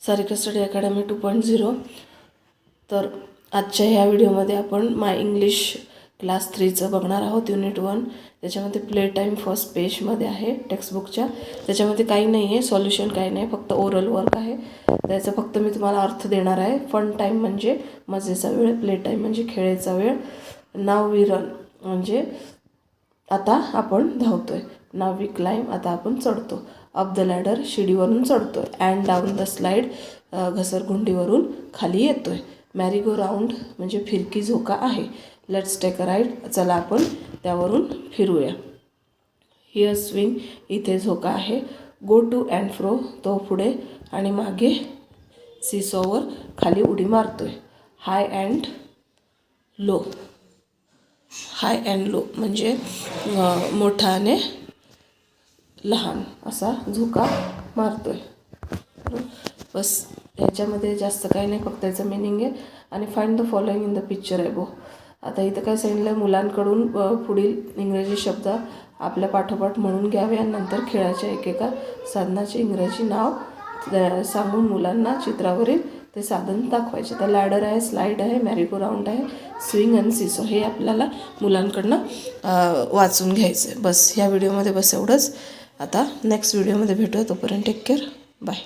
Sarika study academy 2.0. तर आजच्या ह्या व्हिडिओमध्ये आपण माय इंग्लिश क्लास 3चं बघणार आहोत. युनिट 1. त्याच्यामध्ये प्ले टाईम फर्स्ट पेजमध्ये आहे टेक्स्टबुकच्या. त्याच्यामध्ये काही नाही आहे, सॉल्युशन काही नाही, फक्त ओरल वर्क आहे. त्याचा फक्त मी तुम्हाला अर्थ देणार आहे. फन टाईम म्हणजे मजेचा वेळ, प्ले टाईम म्हणजे खेळायचा वेळ, नाव वी रन म्हणजे आता आपण धावतोय, नाव वी क्लाइंब आता आपण चढतो, अप द लॅडर शिडीवरून चढतोय, अँड डाऊन द स्लाईड घसरगुंडीवरून खाली येतोय, मॅरी गो राऊंड म्हणजे फिरकी झोका आहे, लेट्स टेक अ राईड चला आपण त्यावरून फिरूया, हिअर स्विंग इथे झोका आहे, गो टू अँड फ्रो तो पुढे आणि मागे सीसॉवर खाली उडी मारतोय, high and low, high and low म्हणजे मोठा आणि लहान असा झोका मारतोय. बस ह्याच्यामध्ये जास्त काही नाही, फक्त याचं मिनिंग आहे. आणि find the following in the picture एबो. आता इथं काय सांगितलं आहे, मुलांकडून पुढील इंग्रजी शब्द आपल्या पाठोपाठ म्हणून घ्यावे आणि नंतर खेळाच्या एकेका साधनाचे इंग्रजी नाव सांगून मुलांना चित्रावरील ते साधन दाखवायचे. तर लॅडर आहे, स्लाईड आहे, मॅरी गो राऊंड आहे, स्विंग आणि सीसो हे आपल्याला मुलांकडनं वाचून घ्यायचं आहे. बस ह्या व्हिडिओमध्ये बस एवढंच. आता नेक्स्ट व्हिडिओमध्ये भेटूया. तोपर्यंत टेक केअर, बाय.